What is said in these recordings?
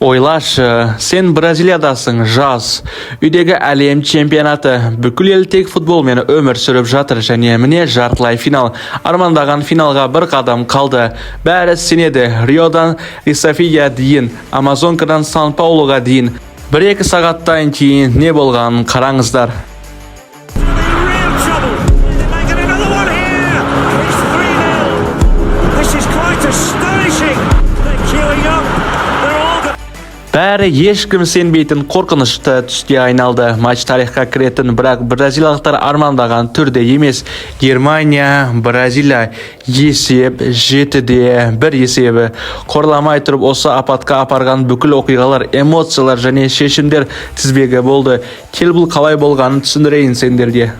Oylaşı, sen Braziliyadasın, jaz. Üdегі әлем чемпионаты, бүкіл ел тек футболмен өмір сүріп жатыр және міне жартылай финал. Армандаған финалға бір қадам қалды. Бәрі сенеді. Риодан Рисафиға дейін, Амазонкадан Сан-Паулуға дейін. 1-2 сағаттан кейін не болғанын қараңыздар. Бәрі ешкім сенбейтін қорқынышты түске айналды. Матч тарихқа кіретін, бірақ бразилиялықтар армандаған түрде емес. Германия, Бразилия есеп 7-1 есебі. Қорламай тұрып осы апатқа апарған бүкіл оқиғалар, эмоциялар және шешімдер тізбегі болды. Кел бұл қалай болғанын түсіндірейін сендерге.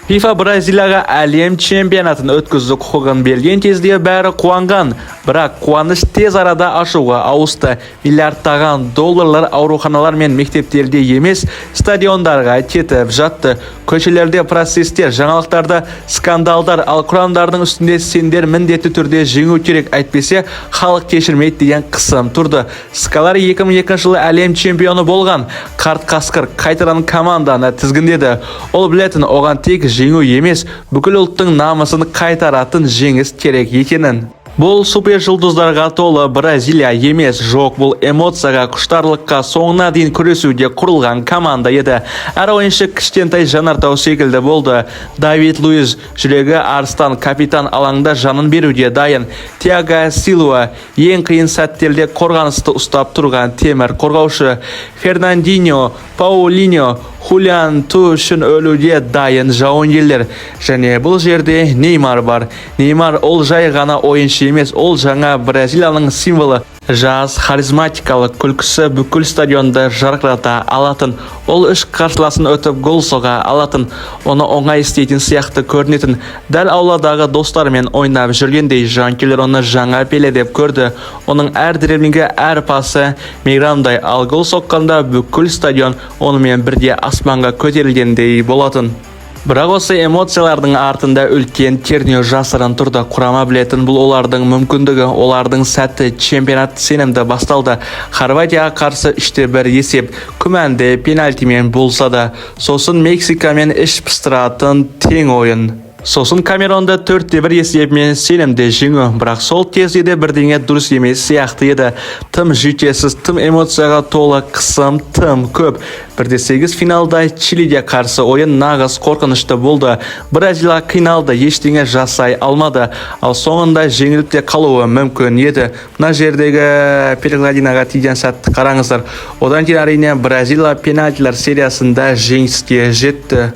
FIFA Бразилияға әлем чемпионатын өткізу құқығын берген кезде бәрі қуанған, бірақ қуаныш тез арада ашуға ауысты. Миллиардтаған долларлар ауруханалар мен мектептерде емес, стадиондарға кетіп жатты. Көшелерде процестер, жаңалықтарда скандалдар, ал құрамдардың үстінде сендер міндетті түрде жеңу керек, әйтпесе халық кешірмейді деген қысым тұрды. Скалари 2002 жылы әлем чемпионы болған, қарт қасқыр қайтадан команданы тізгіндеді. Ол білетін, оған тек жеңу емес, бүкіл ұлттың намысын қайтаратын жеңіс керек екенін. Бұл супер жұлдыздарға толы Бразилия емес, жоқ, бұл эмоцияға, құштарлыққа, соңына дейін күресуде құрылған команда еді. Әр ойыншы кішкентай жанартау секілді болды. Давид Луис, жүрегі арыстан, капитан алаңда жанын беруде дайын. Тиаго Силва, ең қиын сәттерде қорғанысты ұстап тұрған темір қорғаушы. Фернандиньо, Паулиньо, Хулиан үшін өлуде дайын жауынгерлер. Және бұл жерде Неймар бар. Неймар ол жай ғана ойыншы емес, ол жаңа Бразилияның символы. Жас, харизматикалық күлкісі бүкіл стадионды жарқырата алатын. Ол үш қарсыласын өтіп гол соға алатын. Оны оңай істейтін сияқты көрінетін. Дәл ауладағы достарымен ойнап жүргендей жанкелер оны жаңа Пеле деп көрді. Оның әр дриблингі, әр пасы мейрамдай, ал гол соққанда бүкіл стадион онымен бірде аспанға көтерілгендей болатын. Бірақ осы эмоциялардың артында үлкен тернеу жасырын тұрды. Құрама білетін бұл олардың мүмкіндігі, олардың сәтті чемпионат сенімді басталды. Хорватияға қарсы 3-1 есеп, күмәнді пенальтимен болса да, сосын Мексикамен іш пыстыратын тең ойын. Сосын Камеронда 4-1 есебімен сенімді жеңу, бірақ сол кезде бірдеңе дұрыс емес сияқты еді. Тым жүйкесіз, тым эмоцияға толы, қысым тым көп. 1-8 финалда Чилиге қарсы ойын нағыз қорқынышты болды. Бразилия қиналды, ештеңе жасай алмады, ал соңында жеңіліп те қалуы мүмкін еді. Мына жердегі перекладинаға тиген сәтті қараңыздар. Одан кейін әрине Бразилия пенальтилер сериясында жеңіске жетті.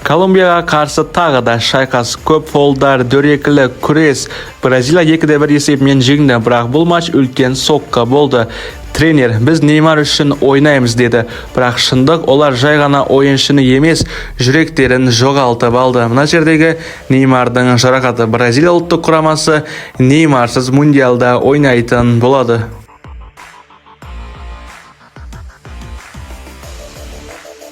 Колумбияға қарсы тағы да шайқас, көп фолдар, дөрекілі күрес. Бразилия 2-1 есебімен жеңді, бірақ бұл матч үлкен соққы болды. Тренер, біз Неймар үшін ойнаймыз деді, бірақ шындық олар жай ғана ойыншыны емес, жүректерін жоғалтып алды. Мына жердегі Неймардың жарақаты. Бразилия ұлттық құрамасы Неймарсыз мундиалда ойнайтын болады.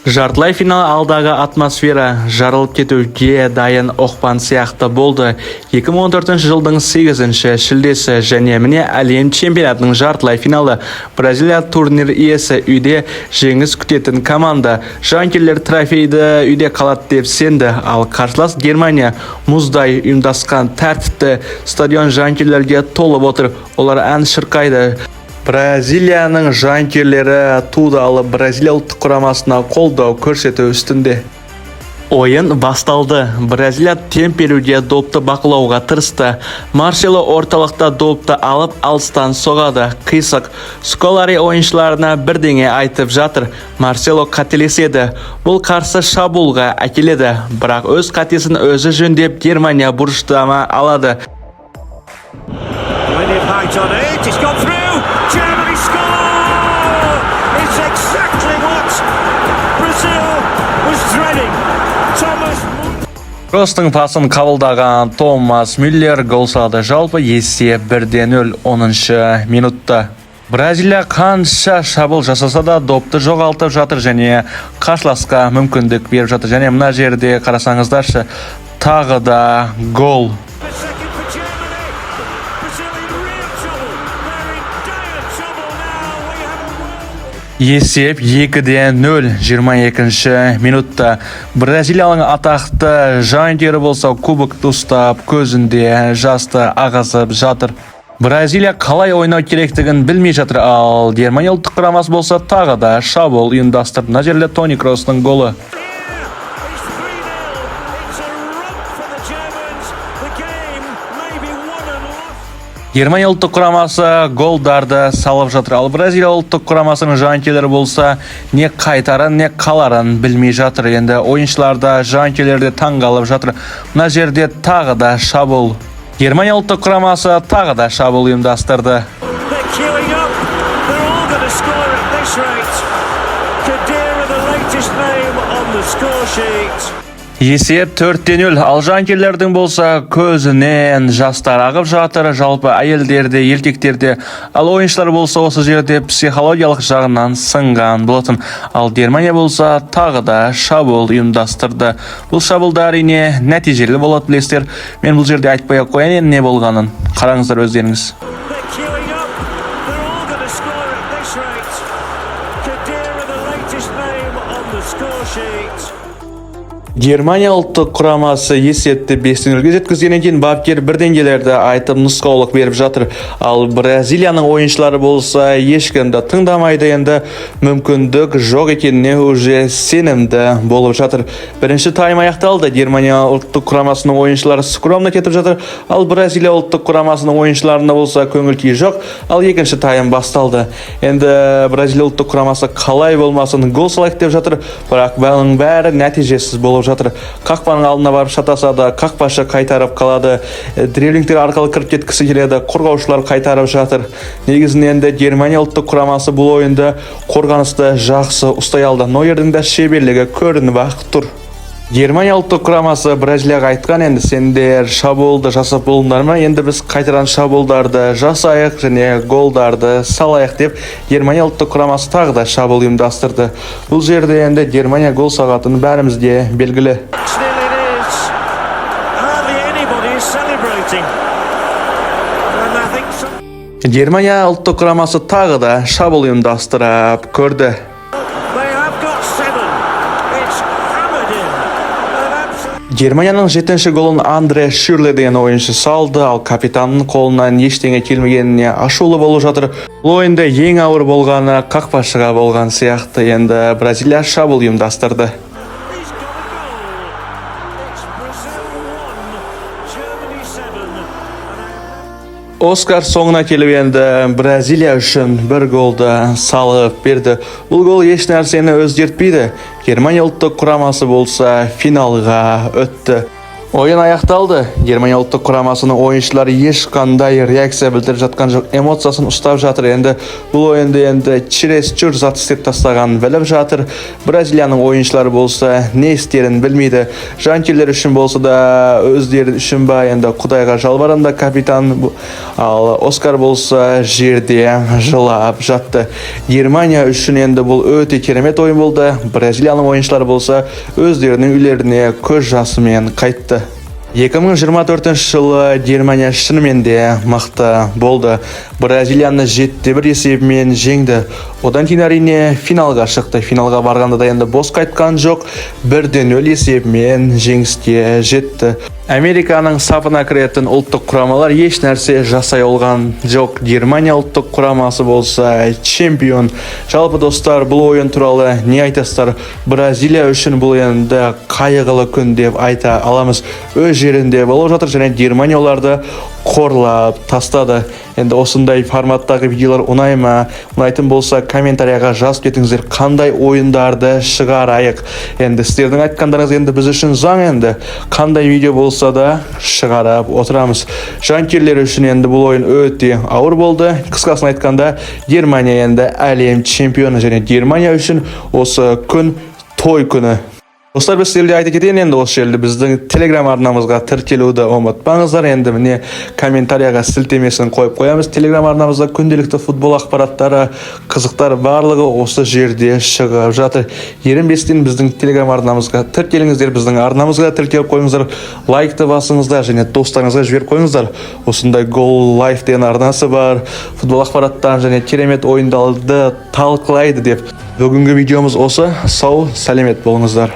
Жартылай финал алдағы атмосфера жарылып кетуге дайын оқпан сияқты болды. 2014 жылдың 8 шілдесі және міне әлем чемпионатының жартылай финалы. Бразилия турнир иесі, үйде жеңіс күтетін команда. Жанкелер трофейді үйде қалады деп сенді, ал қарсылас Германия мұздай ұйымдасқан тәртіпті стадион жанкелерге толып отыр. Олар ән шырқайды. Бразилияның жанкерлері туды Бразилия ұлттық құрамасына қолдау көрсету үстінде. Ойын басталды. Бразилия темп беруде допты бақылауға тырысты. Марсело орталықта допты алып алыстан соғады. Қисық. Сколари ойыншыларына бірдеңе айтып жатыр. Марсело қателеседі. Бұл қарсы шабуылға әкеледі. Бірақ өз қатесін өзі жөндеп Германия бұрыштама алады. Germany score! It's exactly what Brazil was dreading. Кростың пасын қабылдаған Томас Мюллер гол салды. Жалпы есеп 1-0 10 минутта. Бразилия қанша шабуыл жасаса да допты жоғалтып жатыр және қарсыласқа мүмкіндік беріп жатыр. Және мына жерде қарасаңыздаршы, тағы да гол. Есеп 2-0 22 минутта. Бразилияның атақты жанкері болса кубокты ұстап, көзінде жасты ағызып жатыр. Бразилия қалай ойнау керектігін білмей жатыр, ал Германия ұлттық құрамасы болса тағы да шабуыл ұйымдастырды. Мына жерде Тони Кроостың голы. Германия ұлттық құрамасы голдарды салып жатыр, ал Бразилия ұлттық құрамасының жанкелері болса не қайтарын, не қаларын білмей жатыр. Енді ойыншыларда жанкелерде таңғалып жатыр. Мына жерде тағы да шабуыл. Германия ұлттық құрамасы тағы да шабуыл ұйымдастырды. Есеп 4-0, ал жанкелердің болса көзінен жастар ағып жатыр, жалпы әйелдерде, еркектерде, ал ойыншылар болса осы жерде психологиялық жағынан сынған болатын. Ал Германия болса тағы да шабуыл ұйымдастырды. Бұл шабуылда әрине нәтижелі болады, білесіздер. Мен бұл жерде айтпай ақ қояйын, не болғанын қараңыздар өздеріңіз. Германия ұлттық құрамасы есепті 5-0-ге жеткізгеннен кейін бапкер бірдеңелерді айтып нұсқаулық беріп жатыр. Ал Бразилияның ойыншылары болса ешкімді тыңдамайды, енді мүмкіндік жоқ екеніне уже сенімді болып жатыр. Бірінші тайм аяқталды. Германия ұлттық құрамасының ойыншылары скромно кетіп жатыр, ал Бразилия ұлттық құрамасының ойыншыларында болса көңіл күй жоқ. Ал екінші тайм басталды. Енді Бразилия ұлттық құрамасы қалай болмасын гол салайық деп жатыр, бірақ бұның бәрі нәтижесіз болып жатыр. Қақпаның алдына барып шатаса да қақпашы қайтарып қалады. Дриблингтер арқылы кіріп кеткісі келеді, қорғаушылар қайтарып жатыр. Негізінен де Германия ұлттық құрамасы бұл ойында қорғанысты жақсы ұстай алды. Нойердің да шеберлігі көрініп ақ тұр. Германия ұлттық құрамасы Бразилияға айтқан, енді сендер шабуылды жасап болыңдар ма, енді біз қайтаран шабуылдарды жасайық және голдарды салайық деп Германия ұлттық құрамасы тағы да шабуыл ұйымдастырды. Бұл жерде енді Германия гол сағатын бәрімізге белгілі. Германия ұлттық құрамасы тағы да шабуыл ұйымдастырып көрді. Германияның 7-ші голын Андре Шюрле деген ойыншы салды, ал капитанның қолынан ештеңе келмегеніне ашулы болып жатыр. Бұл ойында ең ауыр болғаны қақпашыға болған сияқты. Енді Бразилия шабуыл ұйымдастырды. Оскар соңына келіп енді Бразилия үшін бір голды салып берді. Бұл гол еш нәрсені өзгертпейді. Германия ұлттық құрамасы болса финалға өтті. Ойын аяқталды. Германия ұлттық құрамасының ойыншылары ешқандай реакция білдіріп жатқан жоқ, эмоциясын ұстап жатыр. Енді бұл ойынды енді чересчур зат істеп тастаған біліп жатыр. Бразилияның ойыншылары болса не істерін білмейді. Жанкелер үшін болса да өздері үшін ба, енді Құдайға жалбарында капитан, ал Оскар болса жерде жылап жатты. Германия үшін енді бұл өте керемет ойын болды. Бразилияның ойыншылары болса өздерінің үйлеріне көз жасымен қайтты. 2024 жылы Германия шынымен де мықты болды. Бразилияны 7-1 есебімен жеңді. Одан кейін әрине финалға шықты. Финалға барғанда да енді бос қайтқан жоқ. 1-0 есебімен жеңіске жетті. Американың сапына кіретін ұлттық құрамалар еш нәрсе жасай алған жоқ. Германия ұлттық құрамасы болса чемпион. Жалпы достар, бұл ойын туралы не айтасыздар? Бразилия үшін бұл енді қайғылы күн деп айта аламыз. Өз жерінде болып жатыр және Германия оларды қорлап тастады. Енді осындай форматтағы видеолар ұнай ма? Ұнайтын болса комментарияға жазып кетіңіздер, қандай ойындарды шығарайық. Енді сіздердің айтқандарыңыз енді біз үшін заң, енді қандай видео болса да шығарып отырамыз. Жанкерлер үшін енді бұл ойын өте ауыр болды. Қысқасын айтқанда Германия енді әлем чемпионы және Германия үшін осы күн той күні. Dostlar, biz sizlerle ayta keteyin, endi осы жерде біздің Telegram арнамызға тіркелуді ұмытпаңыздар. Енді міне комментарияға сілтемесін қойып қоямыз. Telegram арнамызда күнделікті футбол ақпараттары, қызықтар барлығы осы жерде шығып жатыр. 25-тен біздің Telegram арнамызға тіркеліңіздер, біздің арнамызға тіркеліп қойыңыздар, лайкты басыңыздар және достарыңызға жіберіп қойыңыздар. Осындай Goal Life деген арнасы бар, футбол ақпараттан және керемет ойындарды талқылайды деп. Бүгінгі видеомыз осы. Сау, сәлемет болыңыздар.